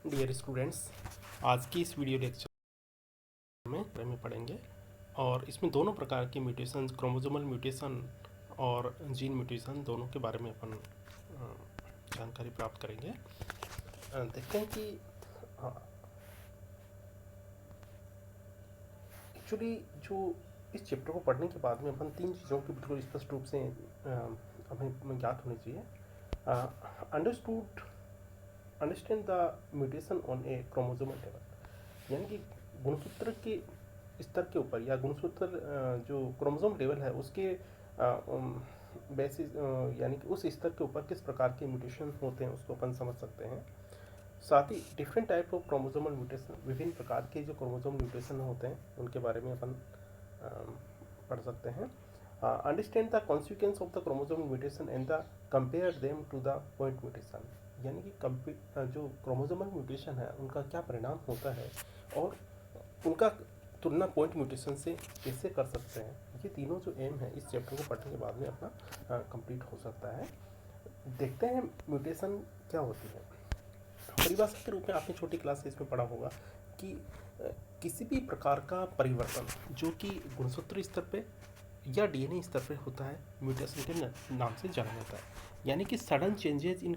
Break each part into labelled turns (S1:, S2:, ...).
S1: Dear students, आज की इस वीडियो लेक्चर में बारे में पढ़ेंगे और इसमें दोनों प्रकार के म्यूटेशन, क्रोमोसोमल म्यूटेशन और जीन म्यूटेशन दोनों के बारे में अपन जानकारी प्राप्त करेंगे। देखते हैं कि एक्चुअली जो इस चैप्टर को पढ़ने के बाद में अपन तीन चीज़ों की बिल्कुल स्पष्ट रूप से हमें ज्ञात होनी चाहिए। Understand the mutation on A chromosomal level, यानी कि गुणसूत्र के स्तर के ऊपर या गुणसूत्र जो क्रोमोसोम लेवल है उसके बेसिस यानी कि उस स्तर के ऊपर किस प्रकार के म्यूटेशन होते हैं उसको अपन समझ सकते हैं। साथ ही different type of chromosomal mutation, विभिन्न प्रकार के जो क्रोमोसोम म्यूटेशन होते हैं उनके बारे में अपन पढ़ सकते हैं। Understand the consequence of the chromosome mutation and the compare them to the point mutation, यानी कि जो क्रोमोसोमल म्यूटेशन है उनका क्या परिणाम होता है और उनका तुलना पॉइंट म्यूटेशन से कैसे कर सकते हैं। ये तीनों जो एम है इस चैप्टर को पढ़ने के बाद में अपना कंप्लीट हो सकता है। देखते हैं म्यूटेशन क्या होती है। परिभाषा के रूप में आपने छोटी क्लास से इसमें पढ़ा होगा कि किसी भी प्रकार का परिवर्तन जो कि गुणसूत्र स्तर पे या डीएनए स्तर पे होता है म्यूटेशन के नाम से जाना जाता है। यानी कि sudden changes in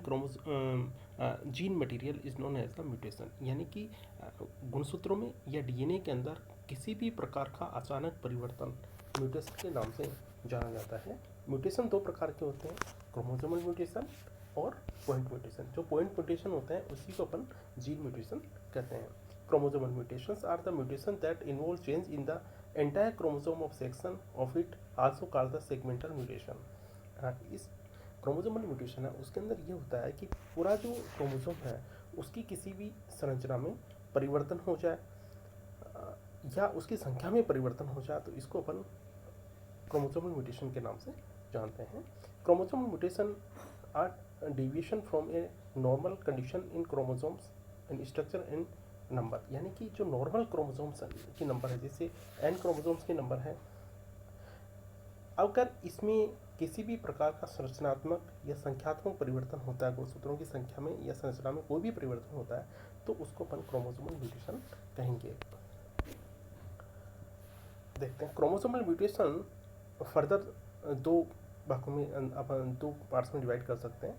S1: gene material is known as the mutation, यानी कि गुणसूत्रों में या डीएनए के अंदर किसी भी प्रकार का अचानक परिवर्तन म्यूटेशन के नाम से जाना जाता है। म्यूटेशन दो प्रकार के होते हैं, क्रोमोसोमल म्यूटेशन और पॉइंट म्यूटेशन। जो पॉइंट म्यूटेशन होते हैं उसी को अपन जीन म्यूटेशन कहते हैं। Chromosomal mutations are the mutation that involve change in the entire chromosome of section of it, also called the segmental mutation. इस क्रोमोसोमल म्यूटेशन है उसके अंदर ये होता है कि पूरा जो क्रोमोसोम है उसकी किसी भी संरचना में परिवर्तन हो जाए या उसकी संख्या में परिवर्तन हो जाए तो इसको अपन क्रोमोसोमल म्यूटेशन के नाम से जानते हैं। Chromosomal mutation are deviation from a normal condition in chromosomes and structure and number, यानी कि जो नॉर्मल क्रोमोसोम्स की नंबर है, जैसे n क्रोमोसोम्स की नंबर है, अगर इसमें किसी भी प्रकार का संरचनात्मक या संख्यात्मक परिवर्तन होता है, गुणसूत्रों की संख्या में या संरचना में कोई भी परिवर्तन होता है तो उसको अपन क्रोमोसोमल म्यूटेशन कहेंगे। देखते हैं क्रोमोसोमल म्यूटेशन फर्दर दो भागों में अपन दो पार्ट्स में डिवाइड कर सकते हैं।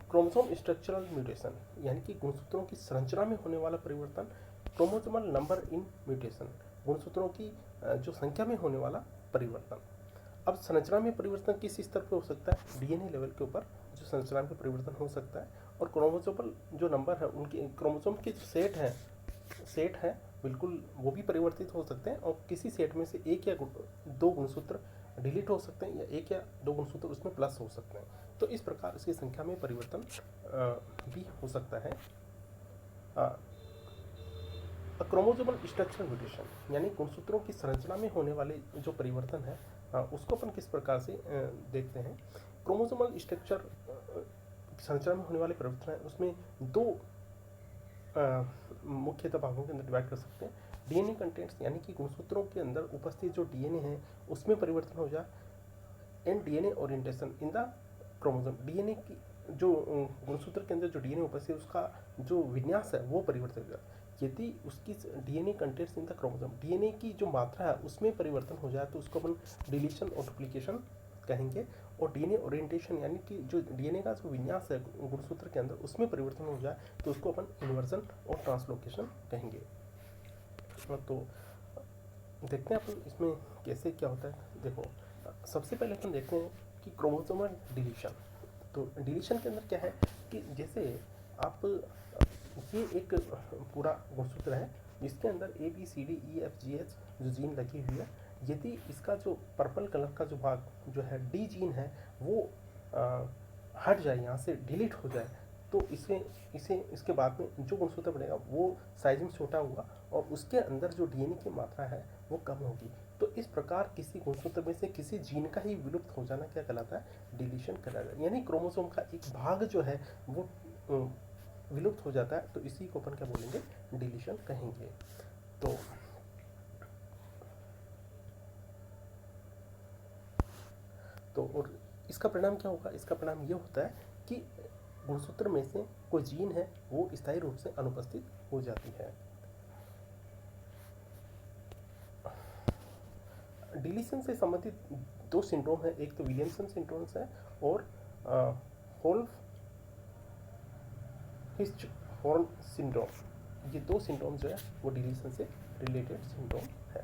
S1: क्रोमोसोम स्ट्रक्चरल म्यूटेशन, यानी कि गुणसूत्रों की संरचना में होने वाला परिवर्तन। क्रोमोसोमल नंबर इन म्यूटेशन, गुणसूत्रों की जो संख्या में होने वाला परिवर्तन। अब संरचना में परिवर्तन किस स्तर पे हो सकता है, डीएनए लेवल के ऊपर जो संरचना में परिवर्तन हो सकता है। और क्रोमोसोमल जो नंबर है उनके क्रोमोसोम के जो सेट है बिल्कुल वो भी परिवर्तित हो सकते हैं और किसी सेट में से एक या दो गुणसूत्र डिलीट हो सकते हैं या एक या दो गुणसूत्र उसमें प्लस हो सकते हैं। तो इस प्रकार इसकी संख्या में परिवर्तन भी हो सकता है। क्रोमोसोमल स्ट्रक्चरल म्यूटेशन, यानी गुणसूत्रों की संरचना में होने वाले जो परिवर्तन है उसको अपन किस प्रकार से देखते हैं। क्रोमोसोमल स्ट्रक्चर संरचना में होने वाले परिवर्तन है उसमें दो मुख्यतः भागों के अंदर डिवाइड कर सकते हैं। डीएनए कंटेंट्स, यानी कि गुणसूत्रों के अंदर उपस्थित जो डीएनए है उसमें परिवर्तन हो जाए, and DNA orientation in the chromosome, DNA की जो गुणसूत्र के अंदर जो डीएनए उपस्थित है उसका जो विन्यास है वो परिवर्तित हो जाए। यदि उसकी DNA contents in the chromosome, DNA की जो मात्रा है उसमें परिवर्तन हो जाए तो उसको अपन डिलीशन और डुप्लीकेशन कहेंगे। और डीएनए ओरिएंटेशन, यानी कि जो डीएनए का जो विन्यास है गुणसूत्र के अंदर उसमें परिवर्तन हो जाए तो उसको अपन इन्वर्जन और ट्रांसलोकेशन कहेंगे। तो देखते हैं अपन इसमें कैसे क्या होता है। देखो, सबसे पहले अपन देखते हैं कि क्रोमोसोमल डिलीशन। तो डिलीशन के अंदर क्या है कि जैसे आप ये एक पूरा गुणसूत्र है जिसके अंदर A B C D E F G H जो जीन लगी हुई है, यदि इसका जो पर्पल कलर का जो भाग जो है डी जीन है वो हट जाए, यहाँ से डिलीट हो जाए, तो इसके बाद में जो गुणसूत्र बनेगा वो साइज में छोटा होगा और उसके अंदर जो डीएनए की मात्रा है वो कम होगी। तो इस प्रकार किसी गुणसूत्र में से किसी जीन का ही विलुप्त हो जाना क्या कहलाता है, डिलीशन कहलाता है। यानी क्रोमोसोम का एक भाग जो है वो विलुप्त हो जाता है तो इसी को अपन क्या बोलेंगे, डिलीशन कहेंगे। तो और इसका परिणाम क्या होगा, इसका परिणाम ये होता है कि गुणसूत्र में से कोई जीन है वो स्थायी रूप से अनुपस्थित हो जाती है। डिलीशन से संबंधित दो सिंड्रोम है, एक तो विलियमसन सिंड्रोम है और होल्फ हिर्श्होर्न सिंड्रोम। ये दो सिंड्रोम जो है वो डिलीशन से रिलेटेड सिंड्रोम है।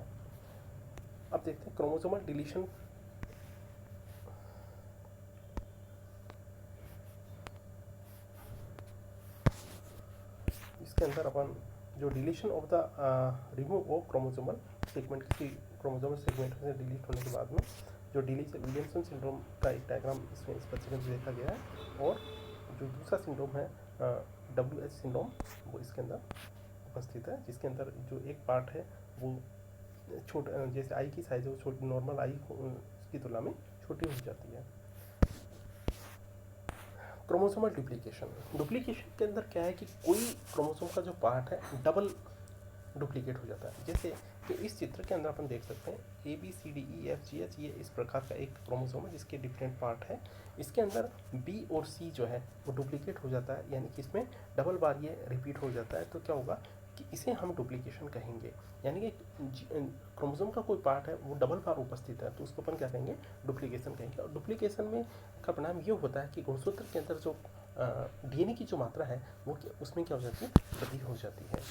S1: अब देखते हैं क्रोमोसोमल डिलीशन। इसके अंदर अपन जो deletion of the remove of chromosomal segment, किसी क्रोमोसोमल सेगमेंट से डिलीट होने के बाद में जो डिलीशन विलियमसन सिंड्रोम का एक डायग्राम इसमें इस बच्चे में देखा गया है। और जो दूसरा सिंड्रोम है WH सिंड्रोम, वो इसके अंदर उपस्थित है, जिसके अंदर जो एक पार्ट है वो छोटा, जैसे आई की साइज है वो छोटी, नॉर्मल आई की तुलना में छोटी हो जाती है। क्रोमोसोमल डुप्लीकेशन के अंदर क्या है कि कोई क्रोमोसोम का जो पार्ट है डबल डुप्लीकेट हो जाता है। जैसे कि इस चित्र के अंदर अपन देख सकते हैं ABCDEFGH, ये इस प्रकार का एक क्रोमोसोम है जिसके डिफरेंट पार्ट है। इसके अंदर B और C जो है वो डुप्लीकेट हो जाता है, यानी कि इसमें डबल बार ये रिपीट हो जाता है। तो क्या होगा कि इसे हम डुप्लीकेशन कहेंगे, यानी कि क्रोमोसोम का कोई पार्ट है वो डबल बार उपस्थित है तो उसको अपन क्या कहेंगे, डुप्लीकेशन कहेंगे। और डुप्लीकेशन में का परिणाम ये होता है कि गुणसूत्र के अंदर जो DNA की जो मात्रा है वो उसमें क्या हो जाती है, वृद्धि हो जाती है।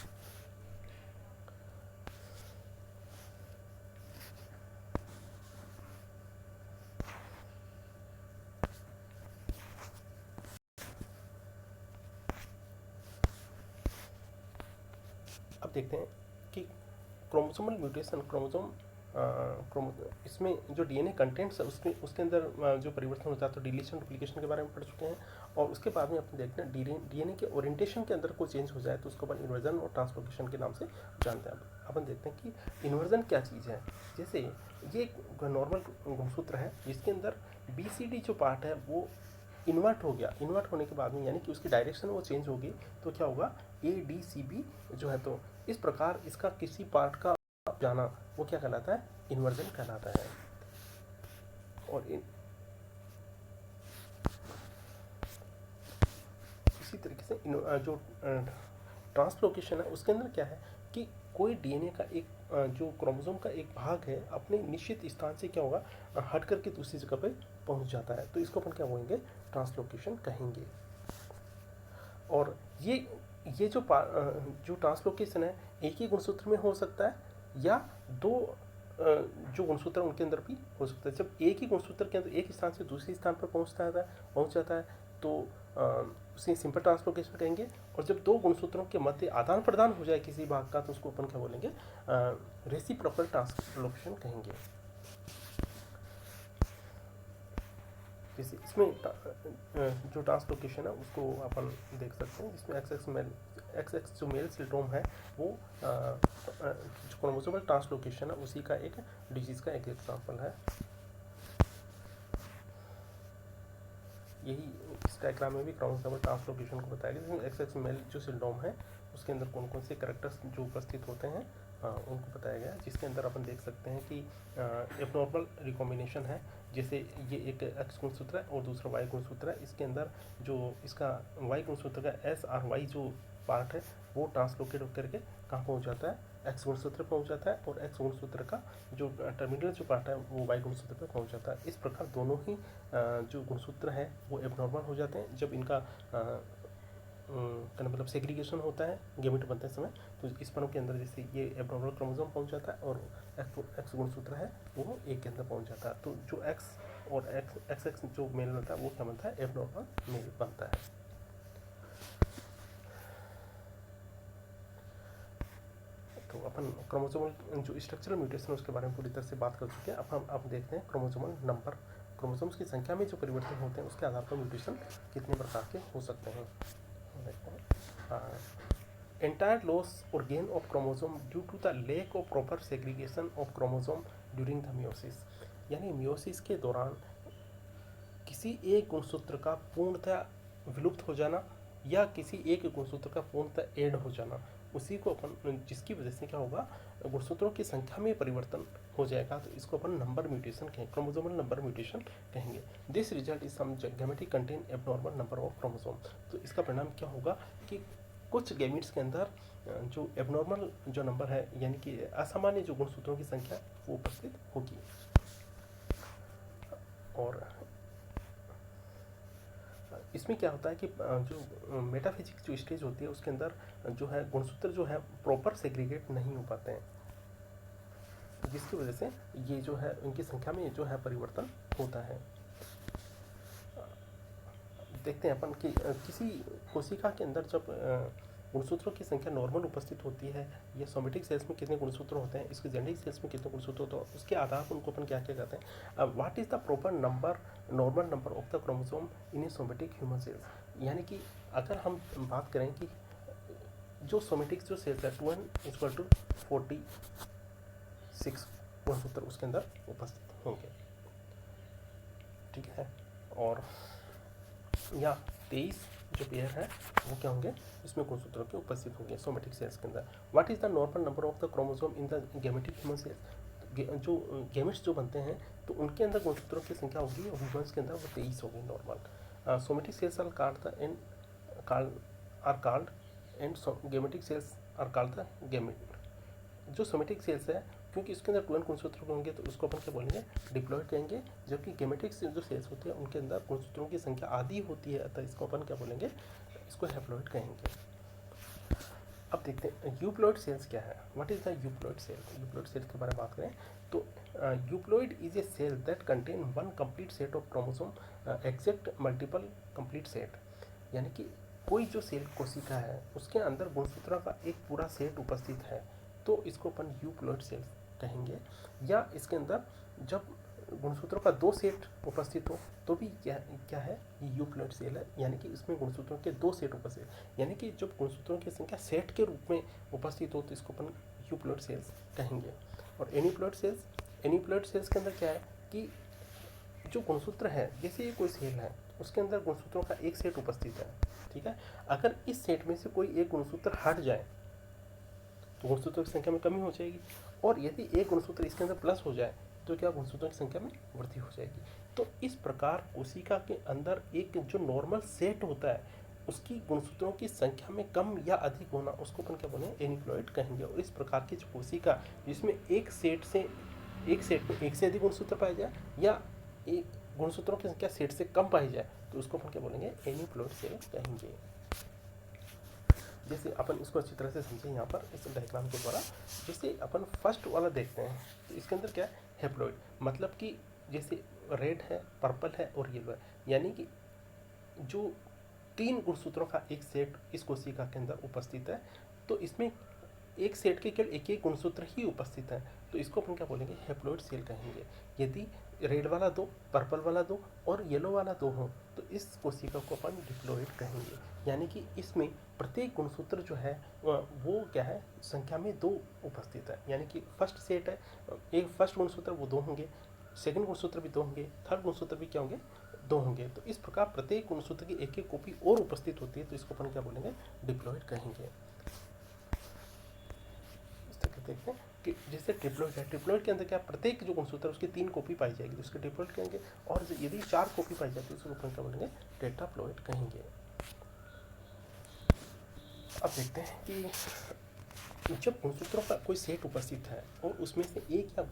S1: अब देखते हैं कि क्रोमोसोमल म्यूटेशन, इसमें जो DNA कंटेंट्स है उसके अंदर जो परिवर्तन होता है, तो डिलीशन डुप्लीकेशन के बारे में पढ़ चुके हैं। और उसके बाद में अपन देखते हैं DNA के ओरिएंटेशन के अंदर कोई चेंज हो जाए तो उसको अपन इन्वर्जन और ट्रांसलोकेशन के नाम से जानते हैं। अपन देखते हैं कि इन्वर्जन क्या चीज़ है। जैसे ये एक नॉर्मल गुणसूत्र है जिसके अंदर BCD जो पार्ट है वो इन्वर्ट हो गया। इन्वर्ट होने के बाद में यानी कि उसकी डायरेक्शन वो चेंज होगी, तो क्या होगा, ADCB जो है, तो इस प्रकार इसका किसी पार्ट का जाना वो क्या कहलाता है, इन्वर्जन कहलाता है। और इसी तरीके से जो ट्रांसलोकेशन है उसके अंदर क्या है कि कोई DNA का एक जो क्रोमोसोम का एक भाग है अपने निश्चित स्थान से क्या होगा, हट करके दूसरी जगह पे पहुंच जाता है, तो इसको अपन क्या बोलेंगे, ट्रांसलोकेशन कहेंगे। और ये जो ट्रांसलोकेशन है एक ही गुणसूत्र में हो सकता है या दो जो गुणसूत्र उनके अंदर भी हो सकता है। जब एक ही गुणसूत्र के अंदर एक स्थान से दूसरे स्थान पर पहुंच जाता है तो उसे सिंपल ट्रांसलोकेशन कहेंगे। और जब दो गुणसूत्रों के मध्य आदान प्रदान हो जाए किसी भाग का तो उसको अपन क्या बोलेंगे, रेसिप्रोकल ट्रांसलोकेशन कहेंगे। जैसे इसमें जो ट्रांसलोकेशन है उसको अपन देख सकते हैं, जिसमें XX जो मेल सिंड्रोम है वो जो क्रोमोसोमल ट्रांसलोकेशन है उसी का एक डिजीज का एक एग्जांपल है। यही इस डायग्राम में भी क्रोमोसोमल ट्रांसलोकेशन को बताया गया, जिसमें XX मेल जो सिंड्रोम है उसके अंदर कौन कौन से कैरेक्टर्स जो उपस्थित होते हैं उनको बताया गया, जिसके अंदर अपन देख सकते हैं कि एबनॉर्मल रिकॉम्बिनेशन है। जैसे ये एक X गुणसूत्र है और दूसरा Y गुणसूत्र है, इसके अंदर जो इसका Y गुणसूत्र का SRY जो पार्ट है वो ट्रांसलोकेट होकर के कहाँ पहुँच जाता है, X गुणसूत्र पर पहुँच जाता है, और X गुणसूत्र का जो टर्मिनल जो पार्ट है वो Y गुणसूत्र पर पहुँच जाता है। इस प्रकार दोनों ही जो गुणसूत्र है वो एबनॉर्मल हो जाते हैं जब इनका मतलब सेग्रीगेशन होता है गेमेट बनते समय। तो इस पर्व के अंदर जैसे ये एबनॉर्मल क्रोमोसोम पहुंच जाता है और एक्स गुणसूत्र है वो एक के अंदर पहुंच जाता है, तो जो एक्स और एक्स जो मेल बनता है वो क्या बनता है, एबनॉर्मल मेल बनता है। तो अपन क्रोमोसोमल जो स्ट्रक्चरल म्यूटेशन है उसके बारे में पूरी तरह से बात कर चुके हैं। अब हम देखते हैं क्रोमोसोमल नंबर, क्रोमोसोम्स की संख्या में जो परिवर्तन होते हैं उसके आधार पर म्यूटेशन कितने प्रकार के हो सकते हैं। Entire loss or gain of chromosome due to the lack of proper segregation of chromosome during the meiosis, यानी मियोसिस के दौरान किसी एक गुणसूत्र का पूर्णतः विलुप्त हो जाना या किसी एक गुणसूत्र का पूर्णतः ऐड हो जाना, उसी को अपन, जिसकी वजह से क्या होगा, गुणसूत्रों की संख्या में परिवर्तन हो जाएगा, तो इसको अपन नंबर म्यूटेशन कहेंगे, क्रोमोसोमल नंबर म्यूटेशन कहेंगे। This result is some gametic content abnormal number of chromosome. तो इसका परिणाम क्या होगा कि कुछ गैमेट्स के अंदर जो एबनॉर्मल जो नंबर है, यानी कि असामान्य जो गुणसूत्रों की संख्या, वो उपस्थित होगी। और इसमें क्या होता है कि जो मेटाफिजिक्स जो स्टेज होती है, उसके अंदर जो है गुणसूत्र जो है प्रॉपर सेग्रीगेट नहीं हो पाते हैं, जिसकी वजह से ये जो है उनकी संख्या में जो है परिवर्तन होता है। देखते हैं अपन कि किसी कोशिका के अंदर जब गुणसूत्रों की संख्या नॉर्मल उपस्थित होती है, या सोमेटिक सेल्स में कितने गुणसूत्र होते हैं, इसके जेनेटिक सेल्स में कितने गुणसूत्र होते हैं, उसके आधार पर उनको अपन क्या क्या कहते हैं। What is the proper number, normal number of the chromosome in A somatic human cells. यानी कि अगर हम बात करें कि जो सोमेटिक जो सेल्स है 2n=46 गुणसूत्र उसके अंदर उपस्थित होंगे, ठीक है। और या 23 जो पेयर है वो क्या होंगे, इसमें गुणसूत्रों के उपस्थित होंगे सोमेटिक सेल्स के अंदर। What is the normal number of the chromosome in the gametic human cells. जो गैमेट्स जो बनते हैं तो उनके अंदर गुणसूत्रों की संख्या होगी, और ह्यूमन्स के अंदर वो 23 होगी normal. Somatic cells are called and gametic cells are called the gamete. जो सोमेटिक सेल्स है, क्योंकि इसके अंदर 2n गुणसूत्र होंगे, तो उसको अपन क्या बोलेंगे, डिप्लॉइड कहेंगे। जबकि गैमेटिक जो सेल्स होती है उनके अंदर गुणसूत्रों की संख्या आधी होती है, अतः इसको अपन क्या बोलेंगे, इसको हैप्लॉइड कहेंगे। अब देखते हैं यूप्लॉइड सेल्स क्या है। What is the euploid cell. Euploid cell के बारे में बात करें तो euploid is a cell that contain one complete set of chromosome exact multiple complete set. यानी कि कोई जो सेल कोशिका है उसके अंदर गुणसूत्रों का एक पूरा सेट उपस्थित है, तो इसको अपन यूप्लॉइड सेल कहेंगे। या इसके अंदर जब गुणसूत्रों का 2 सेट उपस्थित हो तो भी क्या है, ये यूप्लॉइड सेल है। यानी कि इसमें गुणसूत्रों के 2 सेट उपस्थित, यानी कि जब गुणसूत्रों की संख्या सेट के रूप में उपस्थित हो तो इसको अपन यूप्लॉइड सेल्स कहेंगे। और एनीप्लॉइड सेल्स के अंदर क्या है कि जो गुणसूत्र है, जैसे ये कोई सेल है उसके अंदर गुणसूत्रों का एक सेट उपस्थित है, ठीक है। अगर इस सेट में से कोई एक गुणसूत्र हट जाए तो गुणसूत्रों की संख्या में कमी हो जाएगी, और यदि एक गुणसूत्र इसके अंदर प्लस हो जाए तो क्या गुणसूत्रों की संख्या में वृद्धि हो जाएगी। तो इस प्रकार कोशिका के अंदर एक जो नॉर्मल सेट होता है उसकी गुणसूत्रों की संख्या में कम या अधिक होना, उसको अपन क्या बोलेंगे, एनीप्लॉइड कहेंगे। और इस प्रकार की जो कोशिका जिसमें एक सेट में एक से अधिक गुणसूत्र पाए जाए, या एक गुणसूत्रों की संख्या सेट से कम पाई जाए, तो उसको अपन क्या बोलेंगे, एनीप्लॉइड सेल कहेंगे। जैसे अपन इसको अच्छी तरह से समझें यहाँ पर इस डायग्राम के द्वारा। जैसे अपन फर्स्ट वाला देखते हैं तो इसके अंदर क्या है, हैप्लॉइड, मतलब कि जैसे रेड है, पर्पल है और येलो है, यानी कि जो 3 गुणसूत्रों का एक सेट इस कोशिका के अंदर उपस्थित है, तो इसमें एक सेट के केवल एक गुणसूत्र ही उपस्थित है, तो इसको अपन क्या बोलेंगे, हैप्लॉइड सेल कहेंगे। यदि रेड वाला 2, पर्पल वाला 2 और येलो वाला 2 हो तो इस कोशिका को अपन डिप्लॉइड कहेंगे। यानी कि इसमें प्रत्येक गुणसूत्र जो है वो क्या है, संख्या में 2 उपस्थित है। यानी कि फर्स्ट सेट है, एक फर्स्ट गुणसूत्र वो 2 होंगे, सेकंड गुणसूत्र भी 2 होंगे, थर्ड गुणसूत्र भी क्या होंगे, 2 होंगे। तो इस प्रकार प्रत्येक गुणसूत्र की एक कॉपी और उपस्थित होती है, तो इसको अपन क्या बोलेंगे, डिप्लॉइड कहेंगे। देखते हैं कि जैसे ट्रिप्लॉइड है, ट्रिप्लॉइड के अंदर क्या प्रत्येक जो गुणसूत्र है उसकी 3 कॉपी पाई जाएगी, तो उसके ट्रिप्लॉइड कहेंगे। और यदि 4 कॉपी पाई जाती है तो उसको क्या बोलेंगे, टेट्राप्लॉइड कहेंगे। अब देखते हैं कि जब गुणसूत्रों का कोई सेट उपस्थित है और उसमें से एक या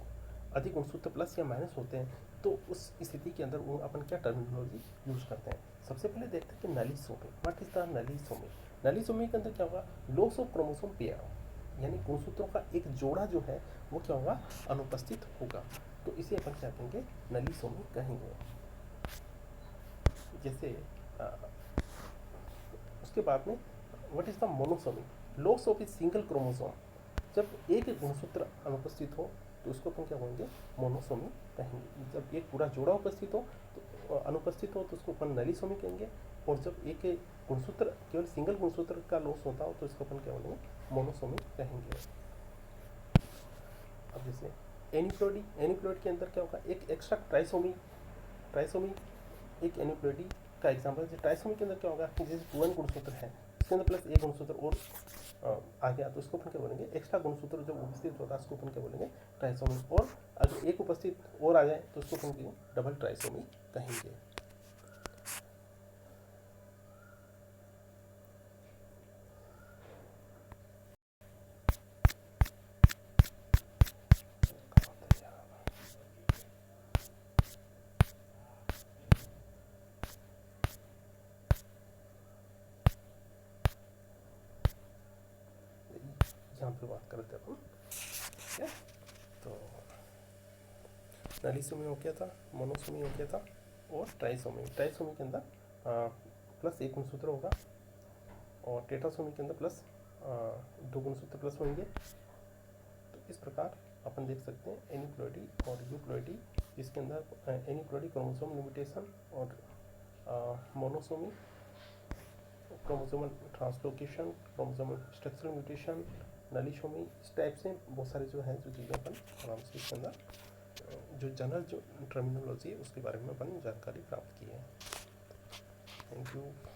S1: अधिक गुणसूत्र प्लस या माइनस होते हैं, तो उस स्थिति के अंदर वो अपन क्या टर्मिनोलॉजी यूज करते हैं। सबसे पहले देखते हैं कि नलीसोमी। What is the नलीसोमी। नलीसोमी के अंदर क्या होगा, लॉस ऑफ क्रोमोसोम पेयर, यानी गुणसूत्रों का एक जोड़ा जो है वो क्या होगा, अनुपस्थित होगा, तो इसे अपन क्या कहेंगे, नलीसोमी कहेंगे। जैसे उसके बाद में what is the monosomy, loss of a single chromosome. जब एक गुणसूत्र अनुपस्थित हो तो उसको अपन क्या बोलेंगे, मोनोसोमी कहेंगे। जब एक पूरा जोड़ा उपस्थित हो तो अनुपस्थित हो तो उसको अपन नलीसोमी कहेंगे। और जब एक गुणसूत्र केवल सिंगल गुणसूत्र का लॉस होता हो तो इसको अपन क्या बोलेंगे, मोनोसोमी कहेंगे। अब जैसे एनीप्लॉइडी, एनीप्लॉइड के अंदर क्या होगा, एक एक्स्ट्रा ट्राइसोमी एक एनीप्लॉइडी का एग्जाम्पल जैसे ट्राइसोमी के अंदर क्या होगा कि जैसे 2n गुणसूत्र है इसके अंदर प्लस एक गुणसूत्र और आ गया तो उसको अपन क्या बोलेंगे एक्स्ट्रा गुणसूत्र जब उपस्थित होता है उसको अपन क्या बोलेंगे ट्राइसोमी। और अगर एक उपस्थित और आ जाए तो उसको अपन डबल ट्राइसोमी कहेंगे। यहाँ पे बात करते हैं अपन, ठीक है। तो नलीसोमी हो गया था, मोनोसोमी हो गया था और ट्राइसोमी। ट्राइसोमी के अंदर प्लस एक गुणसूत्र होगा और टेट्रासोमी के अंदर प्लस दो गुणसूत्र प्लस होंगे। तो इस प्रकार अपन देख सकते हैं एनीप्लॉइडी और यूप्लॉइडी, जिसके अंदर एनीप्लॉइडी क्रोमोसोम लिमिटेशन और monosomy chromosomal translocation, chromosomal structural mutation, nullisomy, इस टाइप से बहुत सारे जो हैं जो चीज़ें अपन आराम से इसके अंदर जो जनरल जो टर्मिनोलॉजी है उसके बारे में अपन जानकारी प्राप्त की है। Thank you.